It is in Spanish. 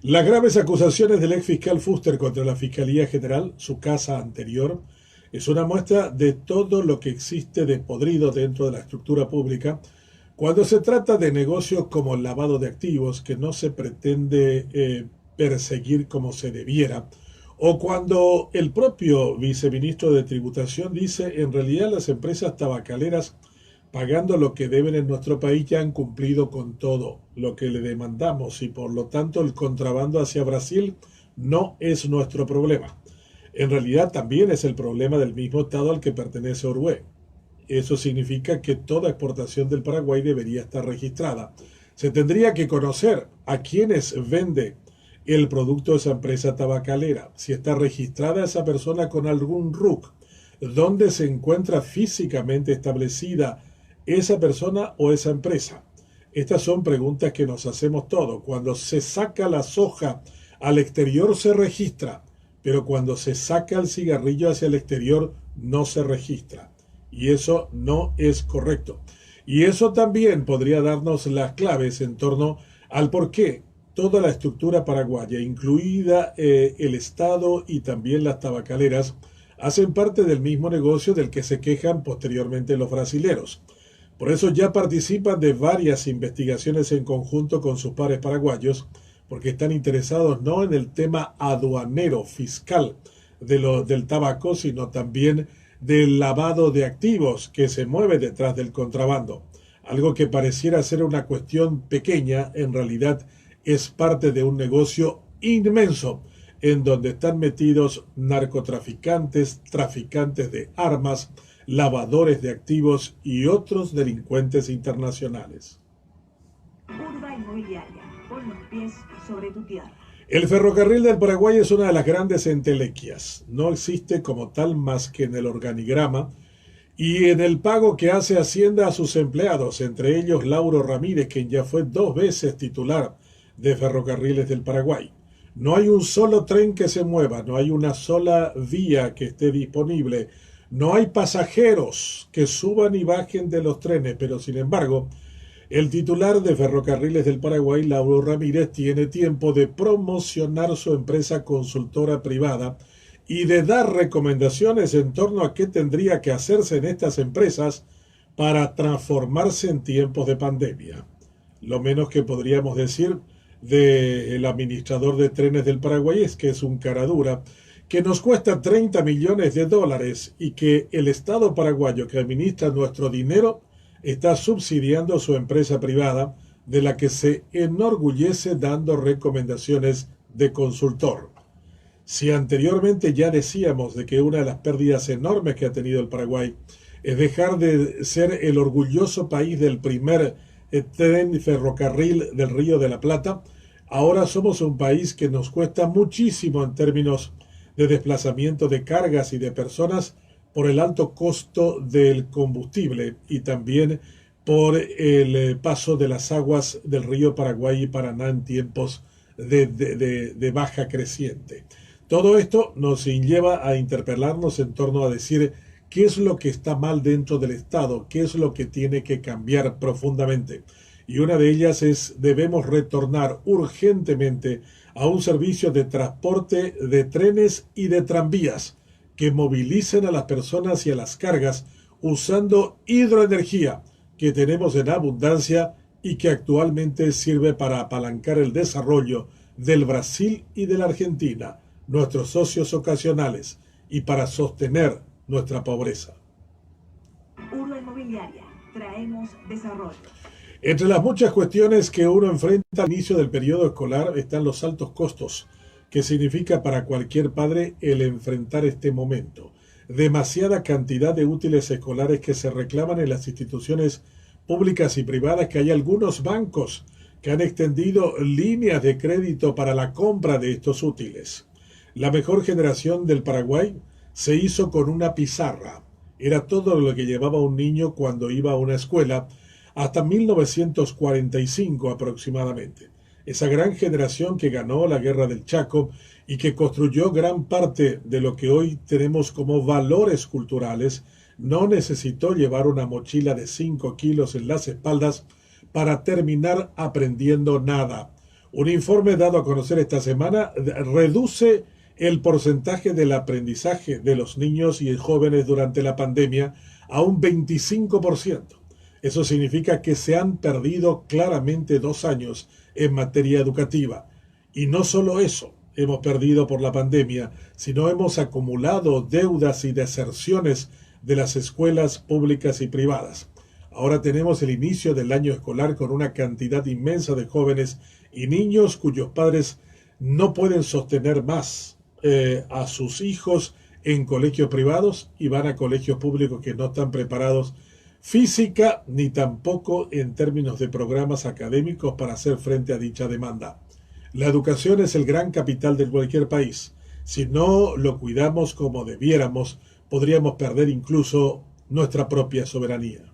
Las graves acusaciones del ex fiscal Fuster contra la Fiscalía General, su casa anterior, es una muestra de todo lo que existe de podrido dentro de la estructura pública cuando se trata de negocios como el lavado de activos que no se pretende perseguir como se debiera, o cuando el propio viceministro de Tributación dice en realidad las empresas tabacaleras pagando lo que deben en nuestro país ya han cumplido con todo lo que le demandamos y por lo tanto el contrabando hacia Brasil no es nuestro problema. En realidad también es el problema del mismo Estado al que pertenece Uruguay. Eso significa que toda exportación del Paraguay debería estar registrada. Se tendría que conocer a quienes vende el producto de esa empresa tabacalera, si está registrada esa persona con algún RUC, dónde se encuentra físicamente establecida esa persona o esa empresa. Estas son preguntas que nos hacemos todos. Cuando se saca la soja al exterior se registra, pero cuando se saca el cigarrillo hacia el exterior no se registra. Y eso no es correcto. Y eso también podría darnos las claves en torno al por qué toda la estructura paraguaya, incluida el Estado y también las tabacaleras, hacen parte del mismo negocio del que se quejan posteriormente los brasileros. Por eso ya participan de varias investigaciones en conjunto con sus pares paraguayos, porque están interesados no en el tema aduanero fiscal del tabaco, sino también del lavado de activos que se mueve detrás del contrabando. Algo que pareciera ser una cuestión pequeña, en realidad es parte de un negocio inmenso, en donde están metidos narcotraficantes, traficantes de armas, lavadores de activos y otros delincuentes internacionales. Urba Inmobiliaria, pon los pies sobre tu tierra. El ferrocarril del Paraguay es una de las grandes entelequias. No existe como tal más que en el organigrama y en el pago que hace Hacienda a sus empleados, entre ellos Lauro Ramírez, quien ya fue 2 veces titular de Ferrocarriles del Paraguay. No hay un solo tren que se mueva, no hay una sola vía que esté disponible, no hay pasajeros que suban y bajen de los trenes, pero sin embargo, el titular de Ferrocarriles del Paraguay, Lauro Ramírez, tiene tiempo de promocionar su empresa consultora privada y de dar recomendaciones en torno a qué tendría que hacerse en estas empresas para transformarse en tiempos de pandemia. Lo menos que podríamos decir del administrador de trenes del Paraguay es que es un cara dura, que nos cuesta 30 millones de dólares y que el Estado paraguayo que administra nuestro dinero está subsidiando su empresa privada, de la que se enorgullece dando recomendaciones de consultor. Si anteriormente ya decíamos de que una de las pérdidas enormes que ha tenido el Paraguay es dejar de ser el orgulloso país del primer tren ferrocarril del Río de la Plata, ahora somos un país que nos cuesta muchísimo en términos de desplazamiento de cargas y de personas por el alto costo del combustible y también por el paso de las aguas del río Paraguay y Paraná en tiempos de baja creciente. Todo esto nos lleva a interpelarnos en torno a decir qué es lo que está mal dentro del Estado, qué es lo que tiene que cambiar profundamente. Y una de ellas es debemos retornar urgentemente a un servicio de transporte de trenes y de tranvías que movilicen a las personas y a las cargas usando hidroenergía que tenemos en abundancia y que actualmente sirve para apalancar el desarrollo del Brasil y de la Argentina, nuestros socios ocasionales, y para sostener nuestra pobreza. Urba Inmobiliaria, traemos desarrollo. Entre las muchas cuestiones que uno enfrenta al inicio del periodo escolar están los altos costos, que significa para cualquier padre el enfrentar este momento. Demasiada cantidad de útiles escolares que se reclaman en las instituciones públicas y privadas, que hay algunos bancos que han extendido líneas de crédito para la compra de estos útiles. La mejor generación del Paraguay se hizo con una pizarra. Era todo lo que llevaba un niño cuando iba a una escuela, hasta 1945 aproximadamente. Esa gran generación que ganó la Guerra del Chaco y que construyó gran parte de lo que hoy tenemos como valores culturales, no necesitó llevar una mochila de 5 kilos en las espaldas para terminar aprendiendo nada. Un informe dado a conocer esta semana reduce el porcentaje del aprendizaje de los niños y jóvenes durante la pandemia a un 25%. Eso significa que se han perdido claramente 2 años en materia educativa. Y no solo eso hemos perdido por la pandemia, sino hemos acumulado deudas y deserciones de las escuelas públicas y privadas. Ahora tenemos el inicio del año escolar con una cantidad inmensa de jóvenes y niños cuyos padres no pueden sostener más a sus hijos en colegios privados y van a colegios públicos que no están preparados física ni tampoco en términos de programas académicos para hacer frente a dicha demanda. La educación es el gran capital de cualquier país. Si no lo cuidamos como debiéramos, podríamos perder incluso nuestra propia soberanía.